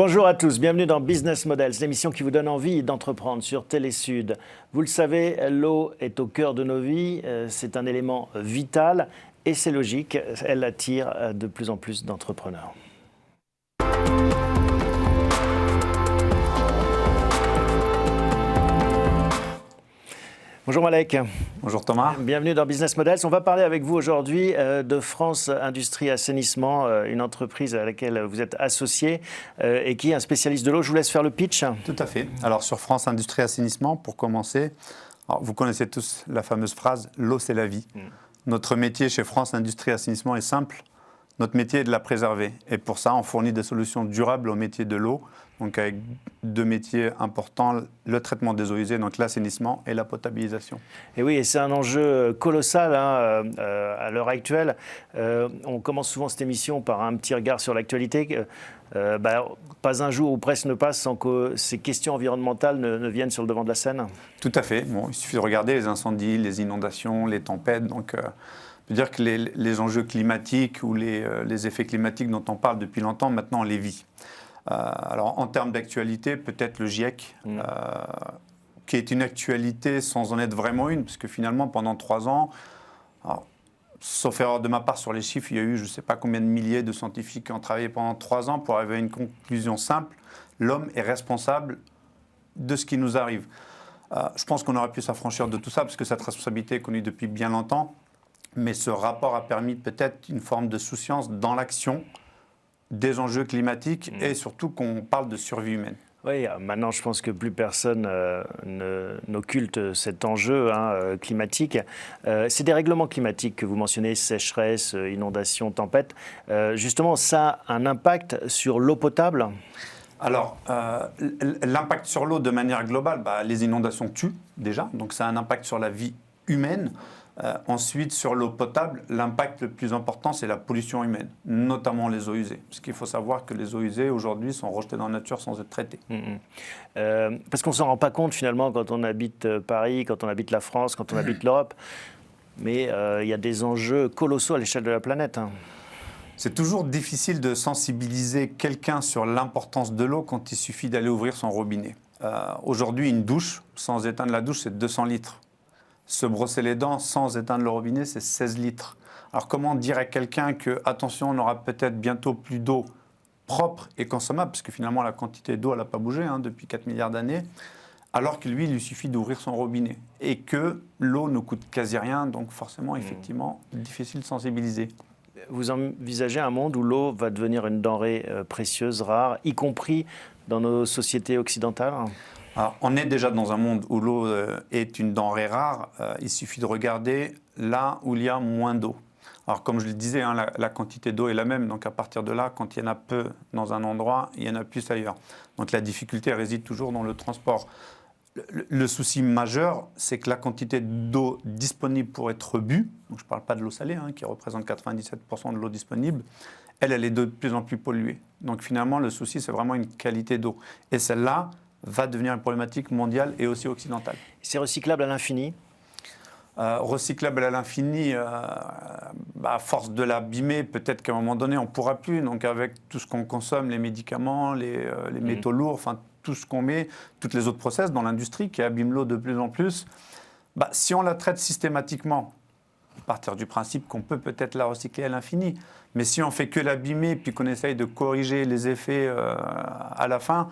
Bonjour à tous, bienvenue dans Business Models, l'émission qui vous donne envie d'entreprendre sur Télésud. Vous le savez, l'eau est au cœur de nos vies, c'est un élément vital et c'est logique, elle attire de plus en plus d'entrepreneurs. Bonjour Malek. Bonjour Thomas. Bienvenue dans Business Models. On va parler avec vous aujourd'hui de France Industrie Assainissement, une entreprise à laquelle vous êtes associé et qui est un spécialiste de l'eau. Je vous laisse faire le pitch. Tout à fait. Alors sur France Industrie Assainissement, pour commencer, vous connaissez tous la fameuse phrase « l'eau c'est la vie ». Notre métier chez France Industrie Assainissement est simple. Notre métier est de la préserver. Et pour ça, on fournit des solutions durables au métier de l'eau. Donc avec deux métiers importants, le traitement des eaux usées, donc l'assainissement et la potabilisation. Et oui, et c'est un enjeu colossal à l'heure actuelle. On commence souvent cette émission par un petit regard sur l'actualité. Pas un jour où presse ne passe sans que ces questions environnementales ne viennent sur le devant de la scène. Tout à fait. Bon, il suffit de regarder les incendies, les inondations, les tempêtes. Donc, je veux dire que les enjeux climatiques ou les effets climatiques dont on parle depuis longtemps, maintenant on les vit. Alors en termes d'actualité, peut-être le GIEC, qui est une actualité sans en être vraiment une, parce que finalement pendant 3 ans, alors, sauf erreur de ma part sur les chiffres, il y a eu je ne sais pas combien de milliers de scientifiques qui ont travaillé pendant 3 ans pour arriver à une conclusion simple, l'homme est responsable de ce qui nous arrive. Je pense qu'on aurait pu s'affranchir de tout ça, parce que cette responsabilité est connue depuis bien longtemps, mais ce rapport a permis peut-être une forme de souciance dans l'action des enjeux climatiques et surtout qu'on parle de survie humaine. Oui, maintenant je pense que plus personne n'occulte cet enjeu climatique. Ces dérèglements climatiques que vous mentionnez, sécheresse, inondations, tempêtes, justement ça a un impact sur l'eau potable ? Alors, l'impact sur l'eau de manière globale, les inondations tuent déjà, donc ça a un impact sur la vie humaine. Ensuite, sur l'eau potable, l'impact le plus important, c'est la pollution humaine, notamment les eaux usées. Parce qu'il faut savoir que les eaux usées, aujourd'hui, sont rejetées dans la nature sans être traitées. Parce qu'on ne s'en rend pas compte, finalement, quand on habite Paris, quand on habite la France, quand on habite l'Europe. Mais il y a des enjeux colossaux à l'échelle de la planète. C'est toujours difficile de sensibiliser quelqu'un sur l'importance de l'eau quand il suffit d'aller ouvrir son robinet. Aujourd'hui, une douche, sans éteindre la douche, c'est 200 litres. Se brosser les dents sans éteindre le robinet, c'est 16 litres. Alors comment dire à quelqu'un que, attention, on aura peut-être bientôt plus d'eau propre et consommable, parce que finalement la quantité d'eau, elle n'a pas bougé depuis 4 milliards d'années, alors que lui, il lui suffit d'ouvrir son robinet. Et que l'eau ne coûte quasi rien, donc forcément, effectivement, difficile de sensibiliser. Vous envisagez un monde où l'eau va devenir une denrée précieuse, rare, y compris dans nos sociétés occidentales ? Alors, on est déjà dans un monde où l'eau est une denrée rare. Il suffit de regarder là où il y a moins d'eau. Alors, comme je le disais, la quantité d'eau est la même. Donc, à partir de là, quand il y en a peu dans un endroit, il y en a plus ailleurs. Donc, la difficulté réside toujours dans le transport. Le souci majeur, c'est que la quantité d'eau disponible pour être bue, donc je ne parle pas de l'eau salée, qui représente 97% de l'eau disponible, elle est de plus en plus polluée. Donc, finalement, le souci, c'est vraiment une qualité d'eau. Et celle-là va devenir une problématique mondiale et aussi occidentale. C'est recyclable à l'infini ? Recyclable à l'infini, à force de l'abîmer, peut-être qu'à un moment donné, on ne pourra plus. Donc avec tout ce qu'on consomme, les médicaments, les métaux lourds, enfin tout ce qu'on met, toutes les autres process dans l'industrie qui abîment l'eau de plus en plus, si on la traite systématiquement, à partir du principe qu'on peut peut-être la recycler à l'infini, mais si on fait que l'abîmer puis qu'on essaye de corriger les effets à la fin,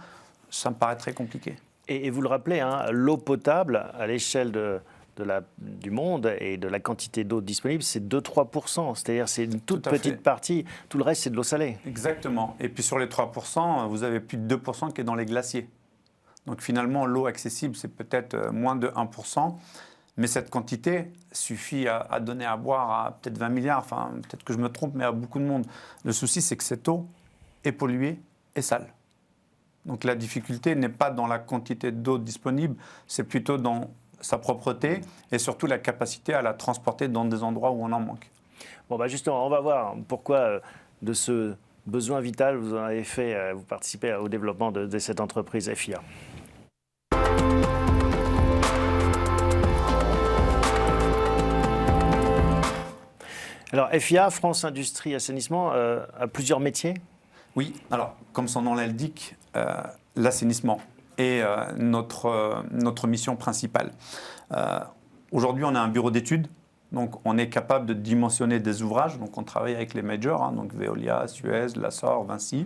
ça me paraît très compliqué. Et vous le rappelez, l'eau potable, à l'échelle du monde et de la quantité d'eau disponible, c'est 2-3%. C'est-à-dire c'est une toute petite partie. Tout le reste, c'est de l'eau salée. Exactement. Et puis sur les 3%, vous avez plus de 2% qui est dans les glaciers. Donc finalement, l'eau accessible, c'est peut-être moins de 1%. Mais cette quantité suffit à donner à boire à peut-être 20 milliards. Enfin, peut-être que je me trompe, mais à beaucoup de monde. Le souci, c'est que cette eau est polluée et sale. Donc la difficulté n'est pas dans la quantité d'eau disponible, c'est plutôt dans sa propreté et surtout la capacité à la transporter dans des endroits où on en manque. Bon, justement, on va voir pourquoi de ce besoin vital vous en avez fait, vous participez au développement de cette entreprise FIA. Alors FIA, France Industrie Assainissement, a plusieurs métiers ? Oui, alors comme son nom l'indique, l'assainissement est notre mission principale. Aujourd'hui, on a un bureau d'études. Donc, on est capable de dimensionner des ouvrages. Donc, on travaille avec les majors, donc Veolia, Suez, Lassor, Vinci.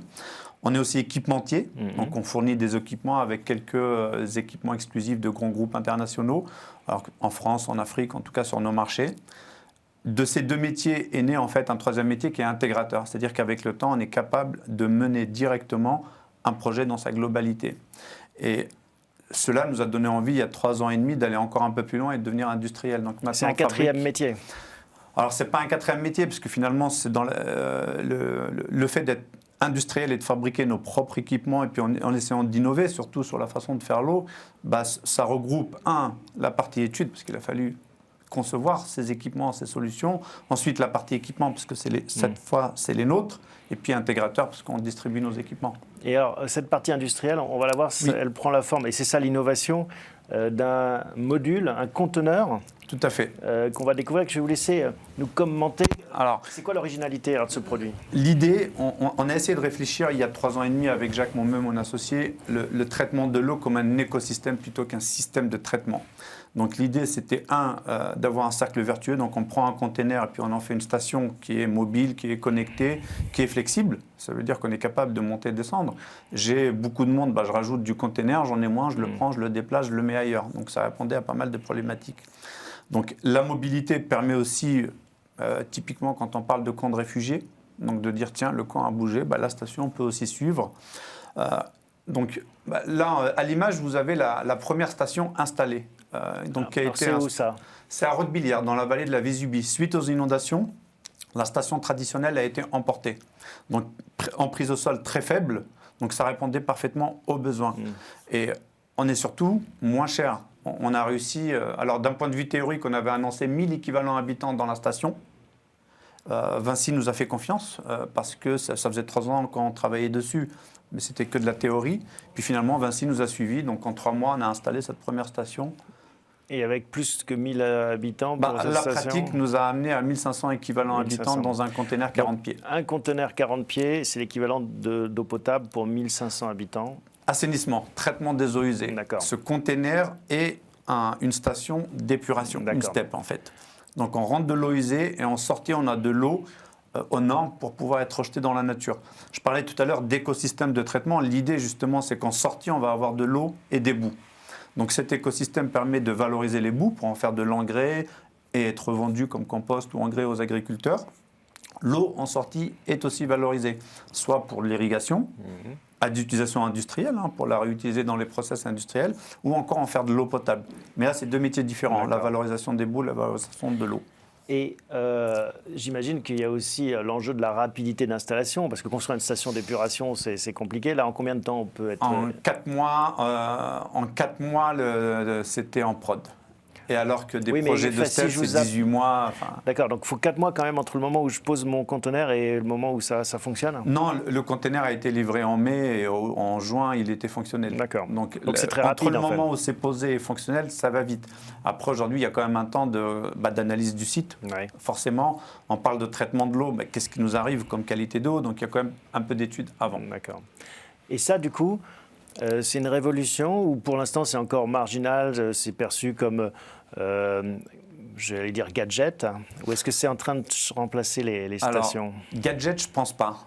On est aussi équipementier. Donc, on fournit des équipements avec quelques équipements exclusifs de grands groupes internationaux, alors en France, en Afrique, en tout cas sur nos marchés. De ces deux métiers est né en fait un troisième métier qui est intégrateur. C'est-à-dire qu'avec le temps, on est capable de mener directement un projet dans sa globalité. Et cela nous a donné envie, il y a 3 ans et demi, d'aller encore un peu plus loin et de devenir industriel. Donc c'est un quatrième métier. Alors, ce n'est pas un quatrième métier, parce que finalement, c'est dans le fait d'être industriel et de fabriquer nos propres équipements, et puis en essayant d'innover, surtout sur la façon de faire l'eau, ça regroupe, la partie études, parce qu'il a fallu concevoir ces équipements, ces solutions. Ensuite, la partie équipement, parce que cette fois, c'est les nôtres. Et puis intégrateur, parce qu'on distribue nos équipements. Et alors, cette partie industrielle, on va la voir, elle prend la forme, et c'est ça l'innovation, d'un module, un conteneur. Tout à fait. Qu'on va découvrir, que je vais vous laisser nous commenter. Alors, c'est quoi l'originalité de ce produit? L'idée, on a essayé de réfléchir il y a 3 ans et demi avec Jacques, mon associé, le traitement de l'eau comme un écosystème plutôt qu'un système de traitement. Donc l'idée, c'était d'avoir un cercle vertueux. Donc on prend un container et puis on en fait une station qui est mobile, qui est connectée, qui est flexible. Ça veut dire qu'on est capable de monter et descendre. J'ai beaucoup de monde, je rajoute du container, j'en ai moins, je le prends, je le déplace, je le mets ailleurs. Donc ça répondait à pas mal de problématiques. Donc la mobilité permet aussi, typiquement quand on parle de camp de réfugiés, donc de dire tiens, le camp a bougé, la station peut aussi suivre. Donc là, à l'image, vous avez la première station installée. C'est où ça? C'est à Rottbilière, dans la vallée de la Vésubie. Suite aux inondations, la station traditionnelle a été emportée. Donc en prise au sol très faible, donc ça répondait parfaitement aux besoins. Et on est surtout moins cher. On a réussi, alors d'un point de vue théorique, on avait annoncé 1000 équivalents habitants dans la station. Vinci nous a fait confiance parce que ça faisait 3 ans qu'on travaillait dessus, mais c'était que de la théorie. Puis finalement, Vinci nous a suivis. Donc en 3 mois, on a installé cette première station. Et avec plus que 1000 habitants pour cette station. La pratique nous a amené à 1500 équivalents habitants dans un conteneur 40 pieds. Un conteneur 40 pieds, c'est l'équivalent d'eau potable pour 1500 habitants. Assainissement, traitement des eaux usées. Ce conteneur est une station d'épuration, une STEP en fait. Donc on rentre de l'eau usée et en sortie, on a de l'eau aux normes pour pouvoir être rejeté dans la nature. Je parlais tout à l'heure d'écosystème de traitement. L'idée justement, c'est qu'en sortie, on va avoir de l'eau et des boues. Donc cet écosystème permet de valoriser les boues pour en faire de l'engrais et être vendu comme compost ou engrais aux agriculteurs. L'eau en sortie est aussi valorisée, soit pour l'irrigation, à d'utilisation industrielle, pour la réutiliser dans les process industriels, ou encore en faire de l'eau potable. Mais là, c'est 2 métiers différents, la valorisation des boues, la valorisation de l'eau. Et j'imagine qu'il y a aussi l'enjeu de la rapidité d'installation, parce que construire une station d'épuration, c'est compliqué. Là, en combien de temps on peut être... En 4 mois, c'était en prod. Et alors que des projets de STEP, c'est 18 mois. D'accord, donc il faut 4 mois quand même entre le moment où je pose mon conteneur et le moment où ça fonctionne? Non, le conteneur a été livré en mai et en juin, il était fonctionnel. D'accord. Donc c'est très rapide. Entre le moment où c'est posé et fonctionnel, ça va vite. Après, aujourd'hui, il y a quand même un temps d'analyse du site. Ouais. Forcément, on parle de traitement de l'eau. Qu'est-ce qui nous arrive comme qualité d'eau? Donc il y a quand même un peu d'études avant. D'accord. Et ça, du coup... c'est une révolution ou pour l'instant c'est encore marginal, c'est perçu comme, j'allais dire, gadget, ou est-ce que c'est en train de remplacer les stations? Alors, gadget, je ne pense pas.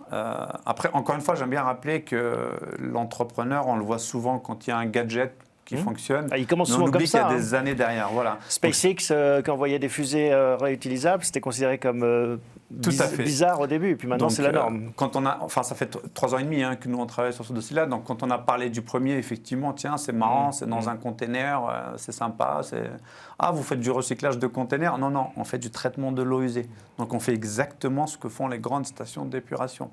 Après, encore une fois, j'aime bien rappeler que l'entrepreneur, on le voit souvent quand il y a un gadget qui fonctionne. Il commence souvent comme ça. On oublie qu'il y a des années derrière. Voilà. SpaceX, quand on voyait des fusées réutilisables, c'était considéré comme bizarre au début, puis maintenant c'est la norme. Ça fait 3 ans et demi que nous on travaille sur ce dossier-là. Donc quand on a parlé du premier, effectivement, tiens, c'est marrant, c'est dans un container, c'est sympa. Vous faites du recyclage de containers? Non, on fait du traitement de l'eau usée. Donc on fait exactement ce que font les grandes stations d'épuration.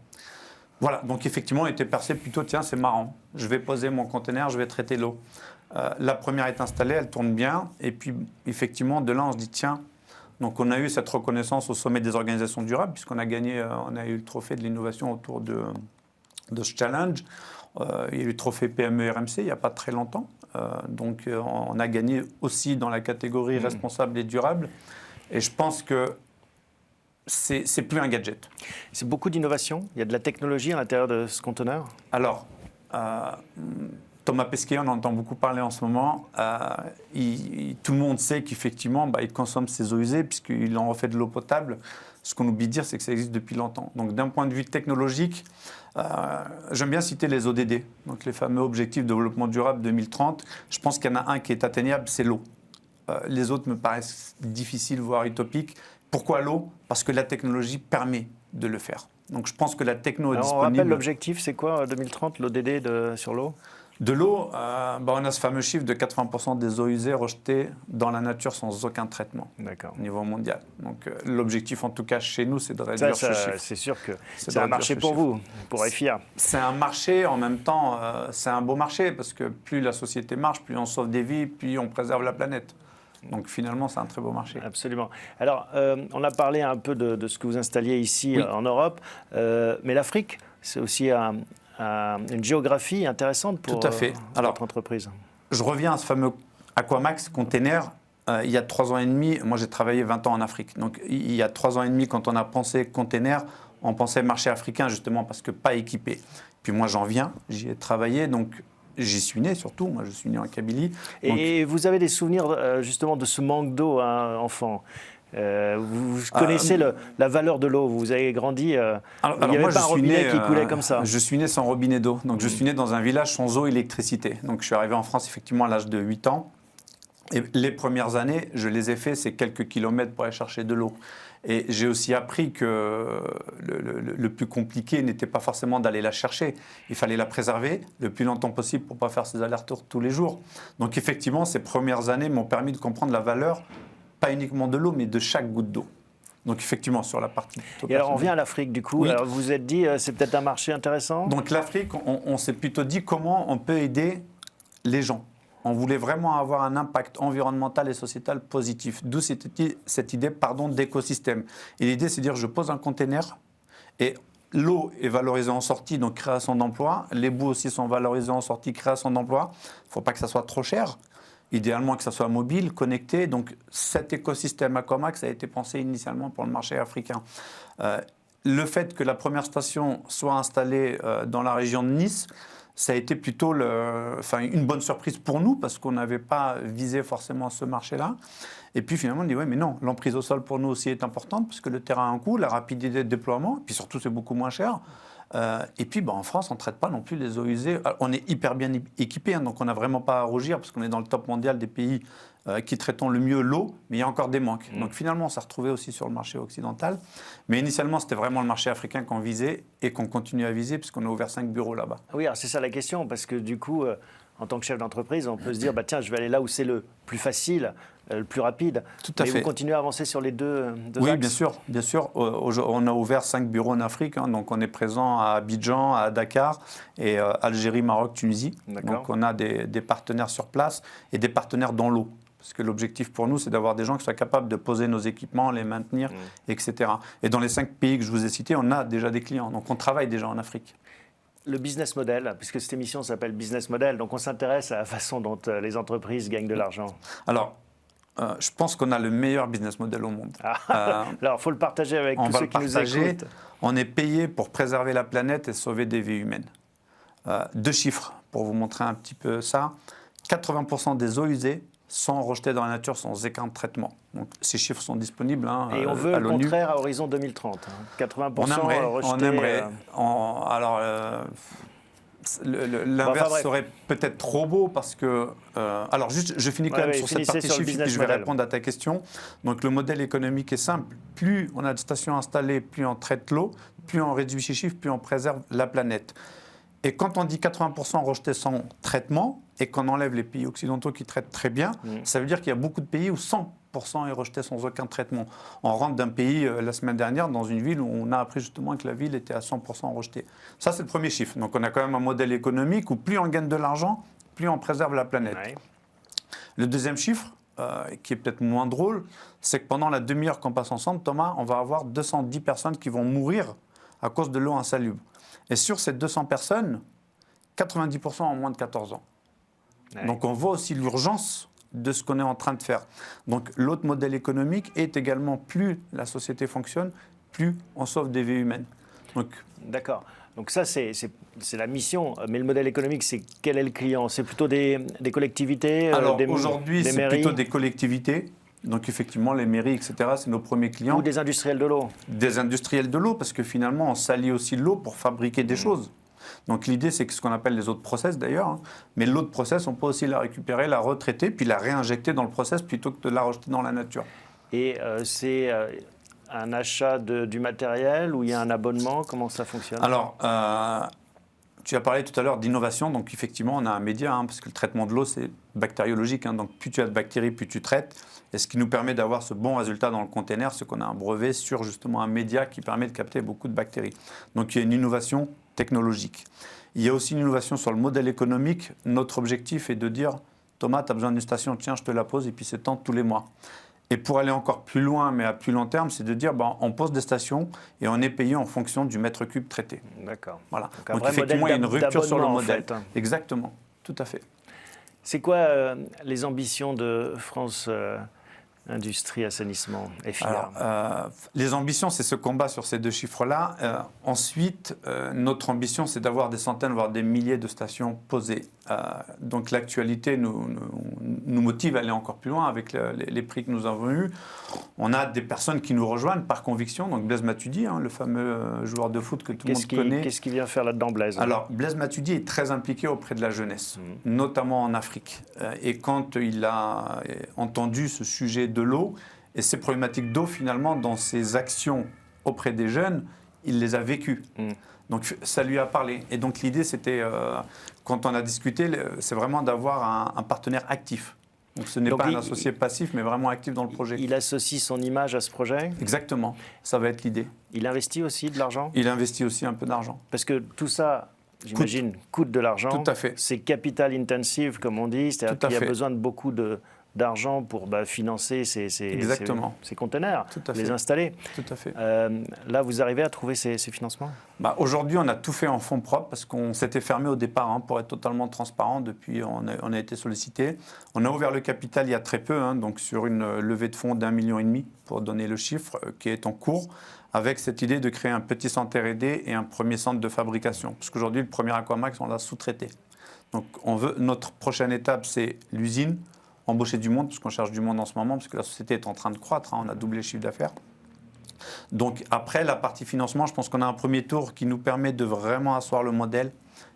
Voilà, donc effectivement, on était perçu plutôt, tiens, c'est marrant, je vais poser mon container, je vais traiter l'eau. La première est installée, elle tourne bien, et puis effectivement, de là, on se dit, tiens, donc on a eu cette reconnaissance au sommet des organisations durables, puisqu'on a gagné, on a eu le trophée de l'innovation autour de ce challenge. Il y a eu le trophée PME RMC il n'y a pas très longtemps. Donc on a gagné aussi dans la catégorie responsable et durable. Et je pense que c'est plus un gadget. C'est beaucoup d'innovation. Il y a de la technologie à l'intérieur de ce conteneur. Alors, Thomas Pesquet, on en entend beaucoup parler en ce moment. Tout le monde sait qu'effectivement, il consomme ses eaux usées puisqu'il en refait de l'eau potable. Ce qu'on oublie de dire, c'est que ça existe depuis longtemps. Donc d'un point de vue technologique, j'aime bien citer les ODD, donc les fameux objectifs de développement durable 2030. Je pense qu'il y en a un qui est atteignable, c'est l'eau. Les autres me paraissent difficiles, voire utopiques. Pourquoi l'eau? Parce que la technologie permet de le faire. Donc je pense que la techno est disponible. On rappelle l'objectif, c'est quoi 2030, l'ODD sur l'eau? De l'eau, on a ce fameux chiffre de 80% des eaux usées rejetées dans la nature sans aucun traitement au niveau mondial. Donc l'objectif, en tout cas chez nous, c'est de réduire ce chiffre. C'est sûr que c'est un marché pour vous, pour EFIA. C'est un marché, en même temps, c'est un beau marché parce que plus la société marche, plus on sauve des vies, plus on préserve la planète. Donc finalement, c'est un très beau marché. Absolument. Alors, on a parlé un peu de ce que vous installiez ici en Europe, mais l'Afrique, c'est aussi une géographie intéressante pour votre entreprise. Je reviens à ce fameux Aquamax container. Il y a 3 ans et demi, moi j'ai travaillé 20 ans en Afrique. Donc il y a 3 ans et demi, quand on a pensé container, on pensait marché africain justement parce que pas équipé. Puis moi j'en viens, j'y ai travaillé, donc j'y suis né surtout. Moi je suis né en Kabylie. Et vous avez des souvenirs justement de ce manque d'eau, enfant? Vous connaissez la valeur de l'eau, vous avez grandi, il n'y avait pas un robinet qui coulait comme ça. Je suis né sans robinet d'eau, donc je suis né dans un village sans eau et électricité. Donc je suis arrivé en France effectivement à l'âge de 8 ans. Et les premières années, je les ai fait ces quelques kilomètres pour aller chercher de l'eau. Et j'ai aussi appris que le plus compliqué n'était pas forcément d'aller la chercher. Il fallait la préserver le plus longtemps possible pour ne pas faire ses allers-retours tous les jours. Donc effectivement, ces premières années m'ont permis de comprendre la valeur pas uniquement de l'eau, mais de chaque goutte d'eau. Donc effectivement, sur la partie... Et alors on vient à l'Afrique du coup, alors vous vous êtes dit c'est peut-être un marché intéressant? Donc l'Afrique, on s'est plutôt dit comment on peut aider les gens. On voulait vraiment avoir un impact environnemental et sociétal positif, d'où cette idée d'écosystème. Et l'idée, c'est de dire je pose un container et l'eau est valorisée en sortie, donc création d'emplois. Les boues aussi sont valorisés en sortie, création d'emplois. Il ne faut pas que ça soit trop cher. Idéalement que ça soit mobile, connecté. Donc cet écosystème Aquamax a été pensé initialement pour le marché africain. Le fait que la première station soit installée dans la région de Nice, ça a été plutôt une bonne surprise pour nous parce qu'on n'avait pas visé forcément ce marché-là. Et puis finalement on dit oui mais non, l'emprise au sol pour nous aussi est importante parce que le terrain a un coût, la rapidité de déploiement, et puis surtout c'est beaucoup moins cher. Et puis en France, on ne traite pas non plus les eaux usées. On est hyper bien équipé, donc on n'a vraiment pas à rougir parce qu'on est dans le top mondial des pays qui traitons le mieux l'eau, mais il y a encore des manques. Donc finalement, on s'est retrouvé aussi sur le marché occidental. Mais initialement, c'était vraiment le marché africain qu'on visait et qu'on continue à viser puisqu'on a ouvert 5 bureaux là-bas. Oui, c'est ça la question, parce que du coup, en tant que chef d'entreprise, on peut se dire, tiens, je vais aller là où c'est le plus facile, le plus rapide. Tout à fait. Vous continuez à avancer sur les deux Oui, axes. bien sûr. On a ouvert 5 bureaux en Afrique, donc on est présent à Abidjan, à Dakar, et Algérie, Maroc, Tunisie. Donc on a des partenaires sur place et des partenaires dans l'eau. Parce que l'objectif pour nous, c'est d'avoir des gens qui soient capables de poser nos équipements, les maintenir, etc. Et dans les 5 pays que je vous ai cités, on a déjà des clients. Donc on travaille déjà en Afrique. Le business model, puisque cette émission s'appelle Business Model, donc on s'intéresse à la façon dont les entreprises gagnent de l'argent. Alors, je pense qu'on a le meilleur business model au monde. Alors, il faut le partager avec tous ceux qui nous écoutent. On est payé pour préserver la planète et sauver des vies humaines. 2 chiffres pour vous montrer un petit peu ça. 80% des eaux usées sont rejetées dans la nature sans aucun traitement. Donc, ces chiffres sont disponibles et on veut le contraire à horizon 2030. 80% rejetés. On aimerait. L'inverse serait peut-être trop beau parce que... alors juste, je finis quand même sur cette partie chiffre et je vais répondre à ta question. Donc le modèle économique est simple. Plus on a de stations installées, plus on traite l'eau, plus on réduit ces chiffres, plus on préserve la planète. Et quand on dit 80% rejetés sans traitement et qu'on enlève les pays occidentaux qui traitent très bien, ça veut dire qu'il y a beaucoup de pays où 100% est rejeté sans aucun traitement. On rentre d'un pays la semaine dernière dans une ville où on a appris justement que la ville était à 100% rejetée. Ça, c'est le premier chiffre. Donc on a quand même un modèle économique où plus on gagne de l'argent, plus on préserve la planète. Ouais. Le deuxième chiffre, qui est peut-être moins drôle, c'est que pendant la demi-heure qu'on passe ensemble, Thomas, on va avoir 210 personnes qui vont mourir à cause de l'eau insalubre. Et sur ces 200 personnes, 90% ont moins de 14 ans. Ouais. Donc on voit aussi l'urgence de ce qu'on est en train de faire. Donc l'autre modèle économique est également, plus la société fonctionne, plus on sauve des vies humaines. D'accord. Donc ça, c'est la mission. Mais le modèle économique, c'est quel est le client? C'est plutôt des collectivités, Alors des aujourd'hui, c'est mairies, plutôt des collectivités. Donc effectivement, les mairies, etc., c'est nos premiers clients. ou des industriels de l'eau? Des industriels de l'eau, parce que finalement, on salit aussi l'eau pour fabriquer des choses. Donc l'idée, c'est que ce qu'on appelle les eaux de process d'ailleurs, hein. Mais l'eau de process, on peut aussi la récupérer, la retraiter, puis la réinjecter dans le process plutôt que de la rejeter dans la nature. Et c'est un achat du matériel ou il y a un abonnement? Comment ça fonctionne? Alors, tu as parlé tout à l'heure d'innovation, donc effectivement, on a un média, hein, parce que le traitement de l'eau, c'est bactériologique, hein, donc plus tu as de bactéries, plus tu traites. Et ce qui nous permet d'avoir ce bon résultat dans le container, c'est qu'on a un brevet sur justement un média qui permet de capter beaucoup de bactéries. Donc il y a une innovation technologique. Il y a aussi une innovation sur le modèle économique. Notre objectif est de dire, Thomas, tu as besoin d'une station, tiens, je te la pose, et puis c'est tant tous les mois. Et pour aller encore plus loin, mais à plus long terme, c'est de dire, on pose des stations et on est payé en fonction du mètre cube traité. D'accord. Voilà. Donc effectivement, il y a une rupture sur le modèle. En fait, hein. Exactement, tout à fait. C'est quoi les ambitions de France Industrie, Assainissement, FIA? Alors, les ambitions, c'est ce combat sur ces deux chiffres-là. Ensuite, notre ambition, c'est d'avoir des centaines, voire des milliers de stations posées. Donc l'actualité nous motive à aller encore plus loin avec les prix que nous avons eus. On a des personnes qui nous rejoignent par conviction. Donc Blaise Matuidi, hein, le fameux joueur de foot que tout le monde connaît. Qu'est-ce qu'il vient faire là-dedans, Blaise? Alors, Blaise Matuidi est très impliqué auprès de la jeunesse, notamment en Afrique. Et quand il a entendu ce sujet de l'eau et ces problématiques d'eau, finalement, dans ses actions auprès des jeunes, il les a vécues. Donc, ça lui a parlé. Et donc, l'idée, c'était, quand on a discuté, c'est vraiment d'avoir un partenaire actif. Donc, ce n'est pas un associé passif, mais vraiment actif dans le projet. Il associe son image à ce projet? Exactement. Ça va être l'idée. Il investit aussi de l'argent? Il investit aussi un peu d'argent. Parce que tout ça, j'imagine, coûte de l'argent. Tout à fait. C'est capital intensive, comme on dit. C'est-à-dire qu'il y a besoin de beaucoup d'argent pour financer ces containers, les installer. Tout à fait. Là, vous arrivez à trouver ces financements? Aujourd'hui, on a tout fait en fonds propres parce qu'on s'était fermé au départ, hein, pour être totalement transparent. Depuis, on a été sollicité. On a ouvert le capital il y a très peu, hein, donc sur une levée de fonds d'1,5 million, pour donner le chiffre, qui est en cours, avec cette idée de créer un petit centre R&D et un premier centre de fabrication. Parce qu'aujourd'hui, le premier Aquamax, on l'a sous-traité. Donc, notre prochaine étape, c'est l'usine, embaucher du monde, parce qu'on cherche du monde en ce moment, parce que la société est en train de croître, hein, on a doublé le chiffre d'affaires. Donc après, la partie financement, je pense qu'on a un premier tour qui nous permet de vraiment asseoir le modèle.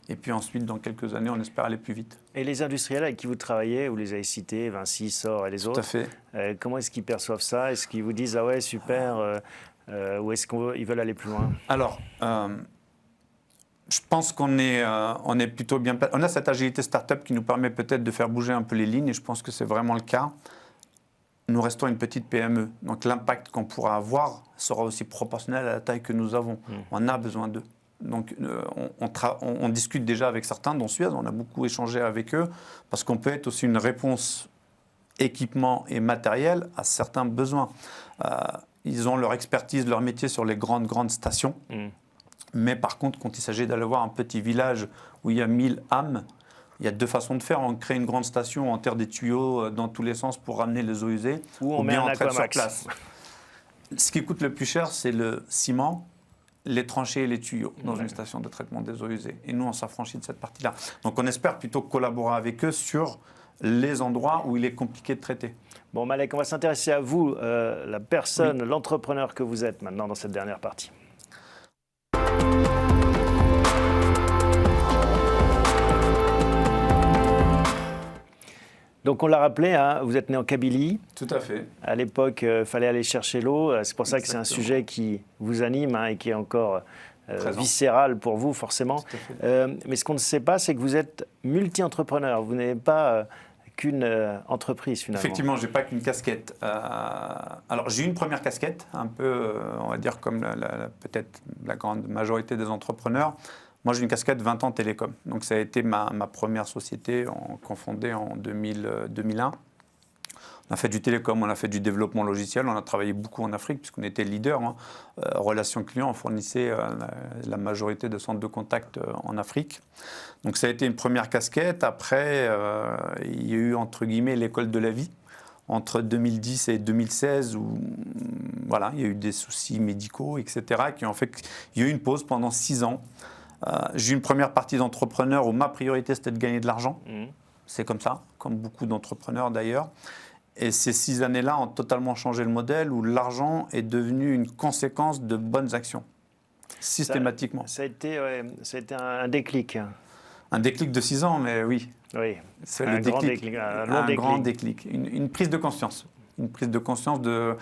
Et puis ensuite, dans quelques années, on espère aller plus vite. Et les industriels avec qui vous travaillez, vous les avez cités, Vinci, Sor et les autres. Tout à fait. Comment est-ce qu'ils perçoivent ça? Est-ce qu'ils vous disent « Ah ouais, super ou est-ce qu'ils veulent aller plus loin? Alors, je pense qu'on est plutôt bien... On a cette agilité start-up qui nous permet peut-être de faire bouger un peu les lignes, et je pense que c'est vraiment le cas. Nous restons une petite PME, donc l'impact qu'on pourra avoir sera aussi proportionnel à la taille que nous avons. On a besoin d'eux. Donc on discute déjà avec certains, dont Suez, on a beaucoup échangé avec eux, parce qu'on peut être aussi une réponse équipement et matériel à certains besoins. Ils ont leur expertise, leur métier sur les grandes stations. Mais par contre, quand il s'agit d'aller voir un petit village où il y a 1000 âmes, il y a deux façons de faire. On crée une grande station, on enterre des tuyaux dans tous les sens pour ramener les eaux usées, ou on met bien un on traite sur Aquamax. place. Ce qui coûte le plus cher, c'est le ciment, les tranchées et les tuyaux dans une station de traitement des eaux usées. Et nous, on s'affranchit de cette partie-là. Donc on espère plutôt collaborer avec eux sur les endroits où il est compliqué de traiter. Bon, Malek, on va s'intéresser à vous, la personne, l'entrepreneur que vous êtes maintenant dans cette dernière partie. Donc on l'a rappelé, hein, vous êtes né en Kabylie. Tout à fait. À l'époque, il fallait aller chercher l'eau. C'est pour ça que c'est un sujet qui vous anime, hein, et qui est encore viscéral pour vous, forcément. Mais ce qu'on ne sait pas, c'est que vous êtes multi-entrepreneur. Vous n'avez pas qu'une entreprise, finalement. Effectivement, je n'ai pas qu'une casquette. Alors, j'ai eu une première casquette, un peu, on va dire, comme peut-être la grande majorité des entrepreneurs. Moi, j'ai une casquette 20 ans télécom. Donc, ça a été ma première société qu'on fondée en 2001. On a fait du télécom, on a fait du développement logiciel, on a travaillé beaucoup en Afrique puisqu'on était leader. Hein. Relations clients, on fournissait la majorité de centres de contact en Afrique. Donc, ça a été une première casquette. Après, il y a eu, entre guillemets, l'école de la vie. Entre 2010 et 2016, où voilà, il y a eu des soucis médicaux, etc., qui ont fait qu'il y a eu une pause pendant 6 ans. J'ai eu une première partie d'entrepreneur où ma priorité c'était de gagner de l'argent. C'est comme ça, comme beaucoup d'entrepreneurs d'ailleurs. Et ces 6 années-là ont totalement changé le modèle où l'argent est devenu une conséquence de bonnes actions, systématiquement. Ça a été un déclic. Un déclic de 6 ans, mais oui. Oui, C'est un le grand déclic, déclic, un grand déclic, une prise de conscience. Une prise de conscience de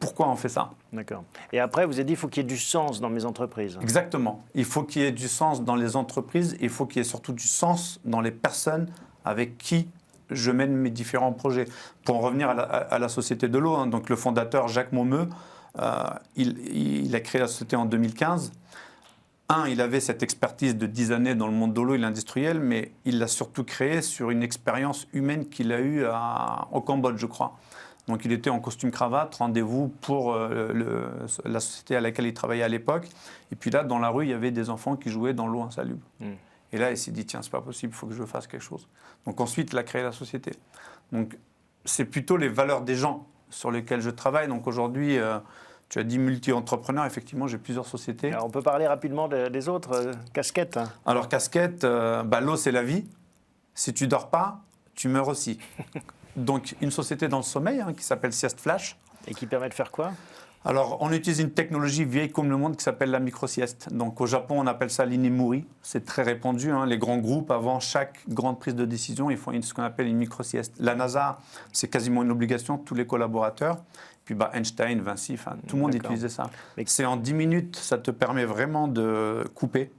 pourquoi on fait ça. D'accord. Et après, vous avez dit qu'il faut qu'il y ait du sens dans mes entreprises. Exactement. Il faut qu'il y ait du sens dans les entreprises. Il faut qu'il y ait surtout du sens dans les personnes avec qui je mène mes différents projets. Pour en revenir à la Société de l'eau, donc le fondateur Jacques Momeux, il a créé la société en 2015. Il avait cette expertise de 10 années dans le monde de l'eau et l'industriel, mais il l'a surtout créé sur une expérience humaine qu'il a eue au Cambodge, je crois. Donc il était en costume-cravate, rendez-vous pour la société à laquelle il travaillait à l'époque. Et puis là, dans la rue, il y avait des enfants qui jouaient dans l'eau insalubre. Et là, il s'est dit, tiens, c'est pas possible, il faut que je fasse quelque chose. Donc ensuite, il a créé la société. Donc c'est plutôt les valeurs des gens sur lesquelles je travaille. Donc aujourd'hui, tu as dit multi-entrepreneur, effectivement, j'ai plusieurs sociétés. Alors, on peut parler rapidement des autres casquettes. Alors casquette, l'eau c'est la vie. Si tu dors pas, tu meurs aussi. Donc une société dans le sommeil qui s'appelle Sieste Flash. Et qui permet de faire quoi? Alors on utilise une technologie vieille comme le monde qui s'appelle la micro-sieste. Donc au Japon on appelle ça l'inemuri. C'est très répandu. Les grands groupes, avant chaque grande prise de décision, ils font ce qu'on appelle une micro-sieste. La NASA, c'est quasiment une obligation, tous les collaborateurs. Puis Einstein, Vinci, tout le monde utilisait ça. C'est en 10 minutes, ça te permet vraiment de couper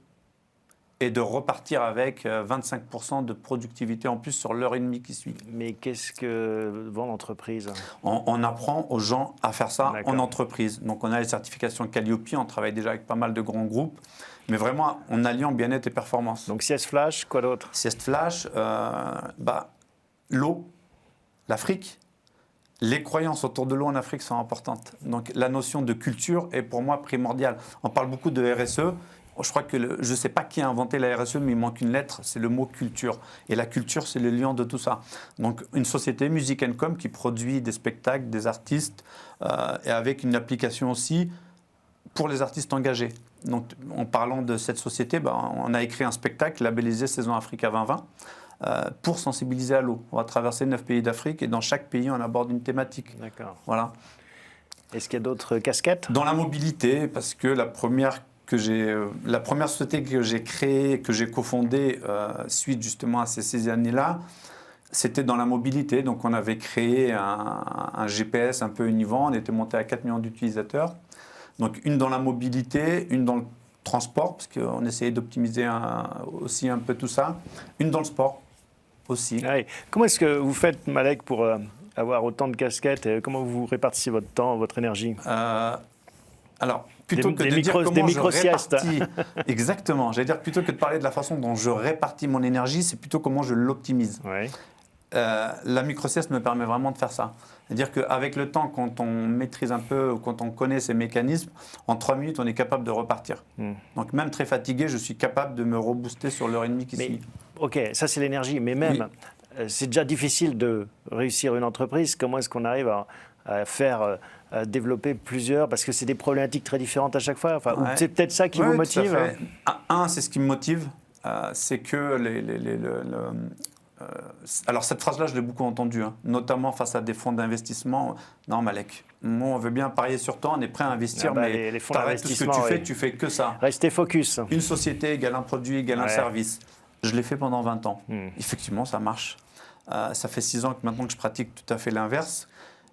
et de repartir avec 25% de productivité en plus sur l'heure et demie qui suit. Mais qu'est-ce que vend l'entreprise? On apprend aux gens à faire ça en entreprise. Donc on a les certifications Calliope, on travaille déjà avec pas mal de grands groupes, mais vraiment en alliant bien-être et performance. Donc Sieste Flash, quoi d'autre? Sieste Flash, l'eau, l'Afrique. Les croyances autour de l'eau en Afrique sont importantes. Donc la notion de culture est pour moi primordiale. On parle beaucoup de RSE. Je crois que je ne sais pas qui a inventé la RSE, mais il manque une lettre, c'est le mot culture. Et la culture, c'est le lien de tout ça. Donc une société, Music & Com, qui produit des spectacles, des artistes, et avec une application aussi pour les artistes engagés. Donc en parlant de cette société, on a écrit un spectacle labellisé Saison Africa 2020 pour sensibiliser à l'eau. On va traverser 9 pays d'Afrique et dans chaque pays, on aborde une thématique. D'accord. Voilà. Est-ce qu'il y a d'autres casquettes? Dans la mobilité, parce que la première société que j'ai créée, que j'ai cofondée suite justement à ces 6 années-là, c'était dans la mobilité. Donc on avait créé un GPS un peu univant, on était monté à 4 millions d'utilisateurs. Donc une dans la mobilité, une dans le transport, parce qu'on essayait d'optimiser aussi un peu tout ça, une dans le sport aussi. Ouais. Comment est-ce que vous faites, Malek, pour avoir autant de casquettes? Comment vous répartissez votre temps, votre énergie? Alors, plutôt que de dire comment je répartis, exactement, j'allais dire plutôt que de parler de la façon dont je répartis mon énergie, c'est plutôt comment je l'optimise. Ouais. La micro-sieste me permet vraiment de faire ça. C'est-à-dire qu'avec le temps, quand on maîtrise un peu, ou quand on connaît ces mécanismes, en 3 minutes, on est capable de repartir. Donc même très fatigué, je suis capable de me rebooster sur l'heure et demie qui suit. Ok, ça c'est l'énergie, mais même, c'est déjà difficile de réussir une entreprise. Comment est-ce qu'on arrive à faire développer plusieurs, parce que c'est des problématiques très différentes à chaque fois. Enfin, c'est peut-être ça qui vous motive. Tout à fait. C'est ce qui me motive, c'est que alors cette phrase-là, je l'ai beaucoup entendue, notamment face à des fonds d'investissement. Non, Malek, on veut bien parier sur toi, on est prêt à investir, mais les fonds t'arrêtes tout ce que tu fais que ça. Restez focus. Une société égale un produit égale un service. Je l'ai fait pendant 20 ans. Effectivement, ça marche. Ça fait 6 ans que maintenant que je pratique tout à fait l'inverse.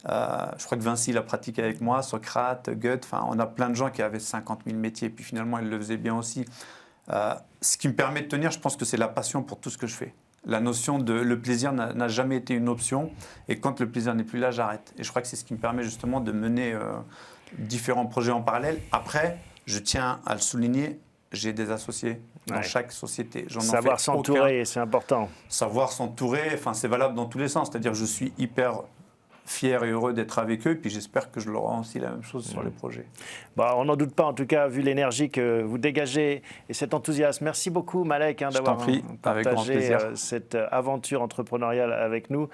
Je crois que Vinci l'a pratiqué avec moi, Socrate, Goethe, on a plein de gens qui avaient 50 000 métiers, et puis finalement, ils le faisaient bien aussi. Ce qui me permet de tenir, je pense que c'est la passion pour tout ce que je fais. La notion de le plaisir n'a jamais été une option, et quand le plaisir n'est plus là, j'arrête. Et je crois que c'est ce qui me permet justement de mener différents projets en parallèle. Après, je tiens à le souligner, j'ai des associés dans chaque société. Savoir s'entourer, c'est important. Savoir s'entourer, c'est valable dans tous les sens. C'est-à-dire, je suis hyper fier et heureux d'être avec eux, et puis j'espère que je leur rends aussi la même chose sur les projets. On n'en doute pas, en tout cas, vu l'énergie que vous dégagez et cet enthousiasme. Merci beaucoup, Malek, d'avoir partagé cette aventure entrepreneuriale avec nous.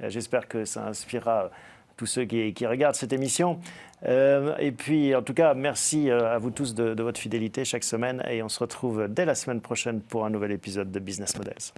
J'espère que ça inspirera tous ceux qui regardent cette émission. Et puis, en tout cas, merci à vous tous de votre fidélité chaque semaine et on se retrouve dès la semaine prochaine pour un nouvel épisode de Business Models.